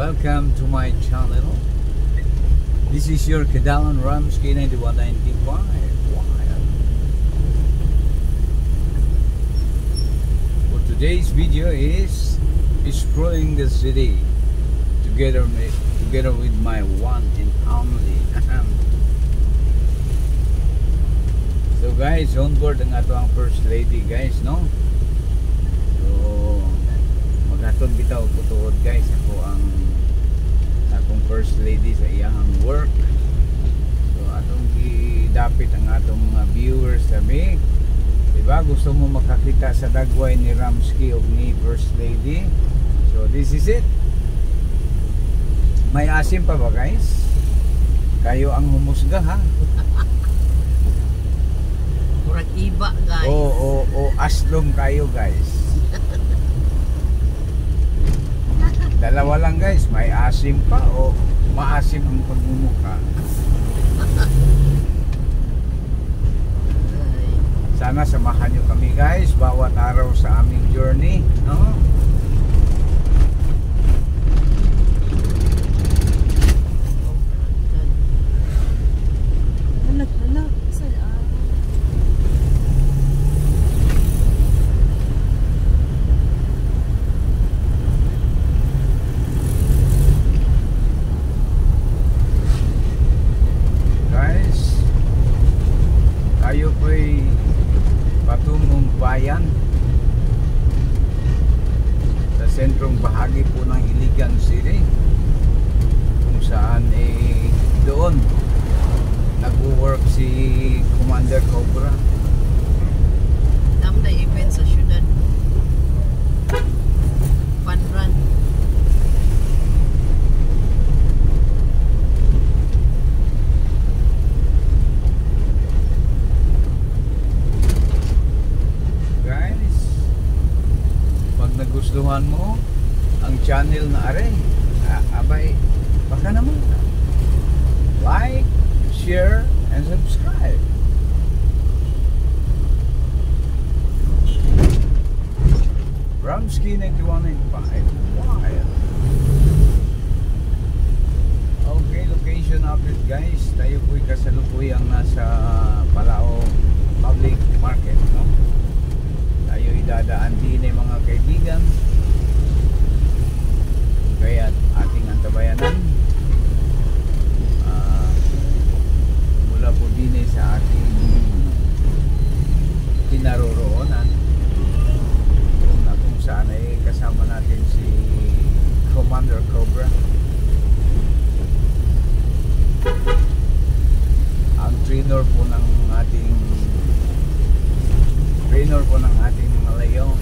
Welcome to my channel. This is your Kadalan Ramsky 9195. For today's video is exploring the city together with my one and only. So guys, on board ang atong first lady guys, no? So magatod bitaw ko tuod guys, ako ang akong first lady sa iyang work. So atong gidapit ang atong mga viewers sabi, diba gusto mo makakita sa dagway ni Ramsky o ni first lady. So this is it. May asim pa ba guys? Kayo ang humusga ha. Murag iba guys. O aslom kayo guys. Dalawa lang guys, may asim pa o maasim ang pagmumukha. Sana samahan nyo kami guys bawat araw sa aming journey, no? Tayo po'y patungong bayan sa sentrong bahagi po ng Iligan City, kung saan doon nag-work si Commander Cobra. Tam na event sa syudad. Panran. Nagustuhan mo ang channel na are, abay baka naman like, share and subscribe. Ramsky 9195. Okay, location update guys. Tayo po'y kasalukuyang nasa Palao Public Market, no? Tayo idadaan din mga kaibigan, kaya ating antabayanan mula po din sa ating kinaroroonan kung saan ay kasama natin si Commander Cobra, ang trainer po ng ating mga leon.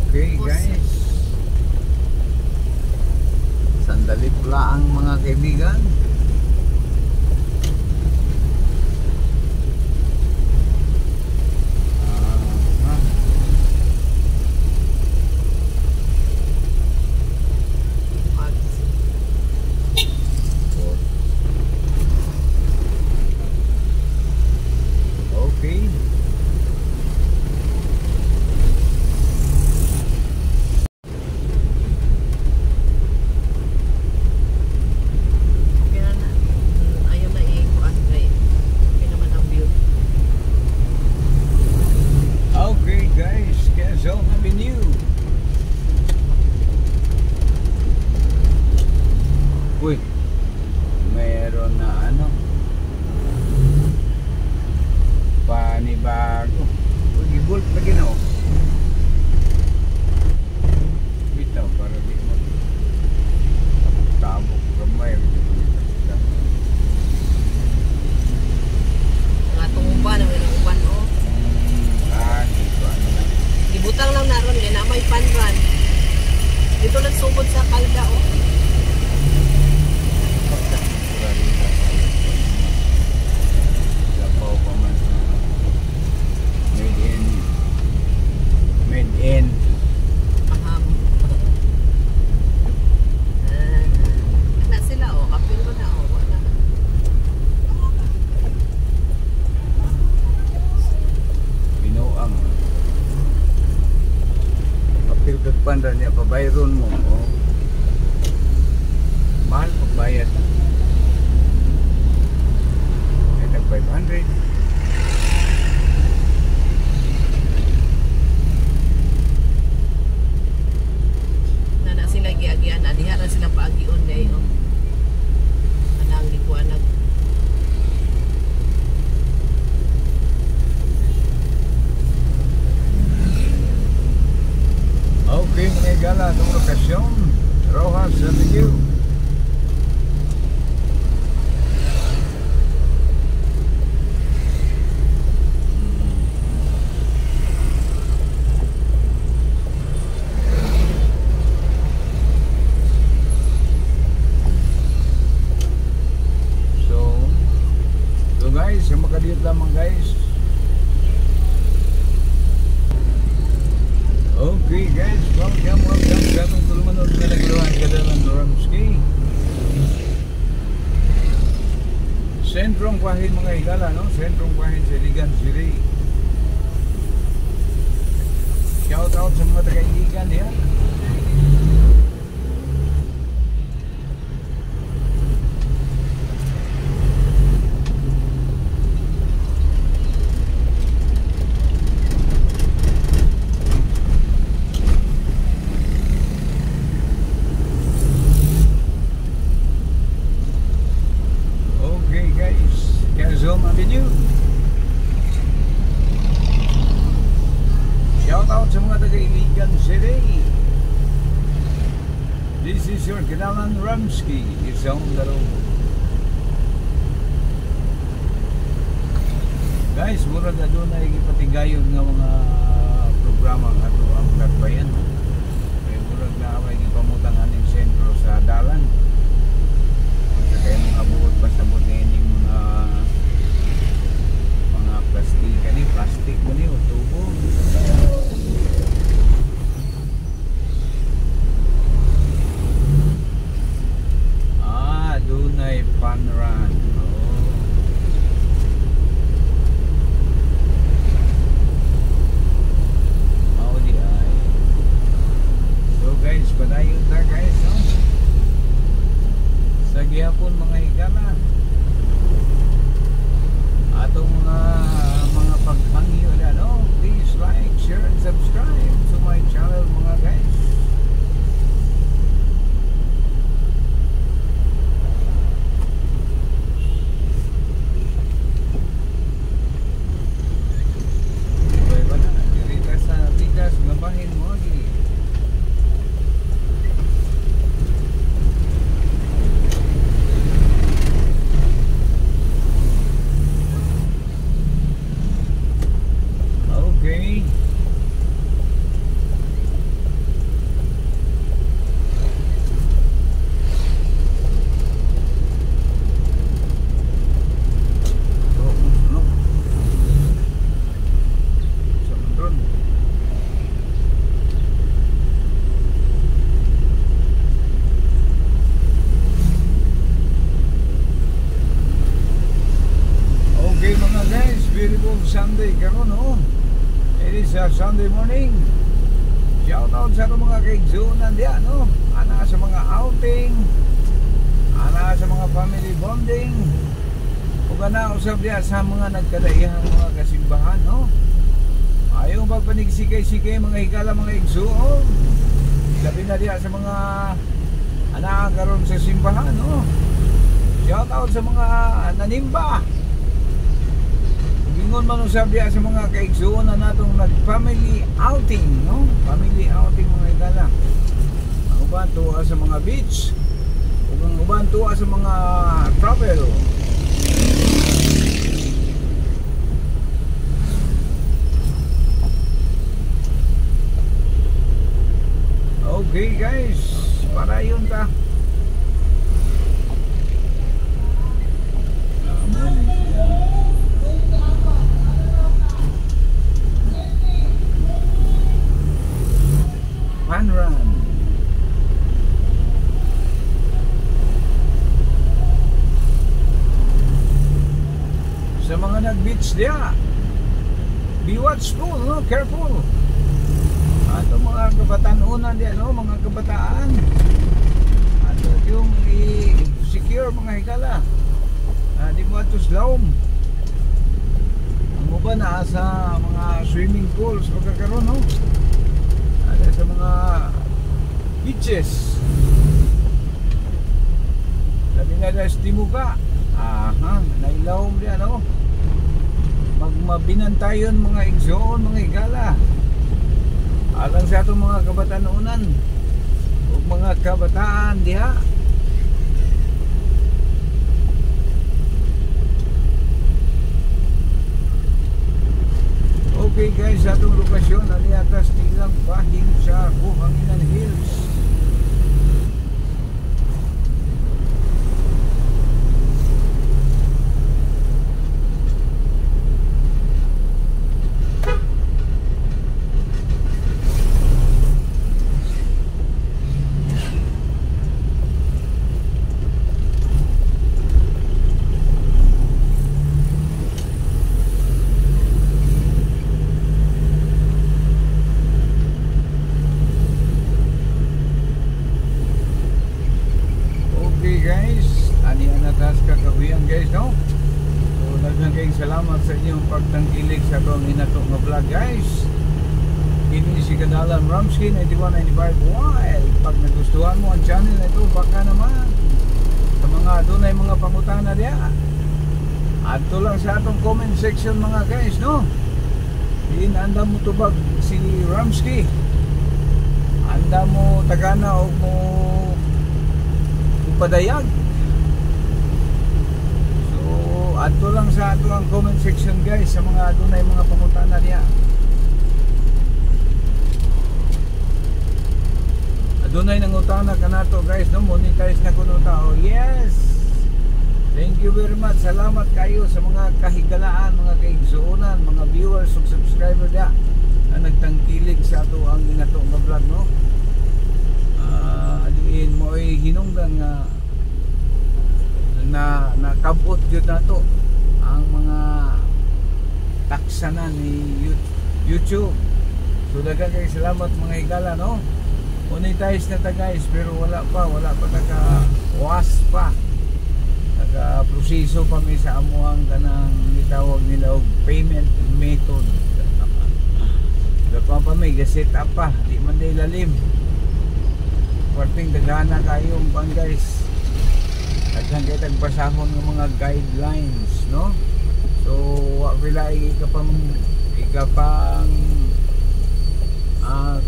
Okay guys, sandali pula ang mga kaibigan. 500 niya pabayron mo. Oh. Mahal pagbayad. Ay tag 500. Na sila giagian na diha ra sila paagion day oh. Anang gikuanag. Okay, mga igala, itong lokasyon, Rojas Avenue. So guys, yung makadiyot lamang guys. Okay guys, welcome sa atong tulumanon nga nagluhan Kadalan Ramsky. Sentrong Kwahin mga igala, no? Sentrong Kwahin sa Iligan City. Shout out sa mga taga-Iligan yan. Quezon Avenue. Shout out sa mga taga-Iligan City. This is your Kadalan Ramsky. It's on the road. Guys, mura na doon na ipatigayon ng mga programa ato ang Katbayan. Kaya mura na may ipamutangan ng sentro sa dalan. Kaya mga buot pasabot na yun yung mga plastic mo niyo, tubo. Doon ay Panran. Di ay. So guys, padayon ta guys, no? Sa gihapon mga igala. Atong mga pagpangyo na, no? Please like, share, and subscribe to my channel mga guys. Okay ba na? Dirita sa bigas, gabahin mo. Okay. Okay mga guys, beautiful Sunday karon, no? It is a Sunday morning. Shout out sa mga kaigsunan diyan, no? Ana sa mga outing, ana sa mga family bonding, ug ana usab diya sa mga nagkadaiyang mga kasimbahan, no? Ayaw magpanigsikay-sikay mga higala mga igsuon. Labi na diya sa mga ana karon sa simbahan, no? Shout out sa mga nanimba. Ingon man usab diya sa mga kaigsuon na natong nag-family outing, no? Family outing mga igala. Ang uban tuwa sa mga beach, ug ang uban tuwa sa mga travel. Okay guys, para yun ta. Panran. Sa mga nag-beach diya, be watchful, no? Careful. Ato mga kabataan una di ano, mga kabataan. Ato yung i-secure mga higala. Di mo ato slawm. Ano ba na sa mga swimming pools magkakaroon no? Sa mga beaches. Sabi nga na Timuga. Nailawm di ano. Magmabinantayon mga igsoon, mga higala. Alang sa itong mga kabataan-unan o mga kabataan diha. Okay guys, sa itong lokasyon aliatas tilang bahing sa Buhanginan Hills. Guys, no? So, daghang kayong salamat sa inyong pagtangkilik sa itong hinatok nga vlog, guys. Kini si Kadalan Ramsky 9195 Wild. Pag nagustuhan mo ang channel na ito, baka naman sa mga dunay mga pangutana diya. Adto lang sa atong comment section mga guys, no? Anda mo tubag si Ramsky. Anda mo tagana o mo padayag. Adto lang sa ato ang comment section guys sa mga adunay mga pangutana niya. Adunay nang utana kanato guys, no? Monetize na kuno tao. Yes. Thank you very much. Salamat kayo sa mga kahigalaan, mga kaigsuonan, mga viewers ug subscriber dia na nagtangkilig sa ato ang inato nga vlog, no? Diin mo ay hinungdan nga na nakabot jud nato ang mga taksanan ni YouTube. So daghang kay salamat mga higala, no? Monetize na ta guys pero wala pa taga was pa. Taga proseso pa mi sa amuang kanang gitawag nila og payment method. Dapat pa may set up pa, di man day lalim. Perting dagana kayong pang guys. Daghang kay tagbasahon ng mga guidelines, no? So wala ikapang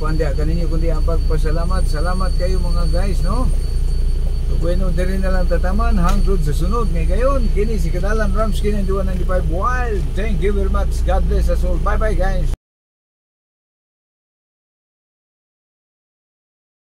kundi kaninyo kundi ang pagpasalamat. Salamat kayo mga guys, no? So bueno, diri na lang tataman hangtod sa sunod ngay gayon. Kini si Kadalan Ramsky 9195 Wild. Thank you very much. God bless us all. Bye bye guys.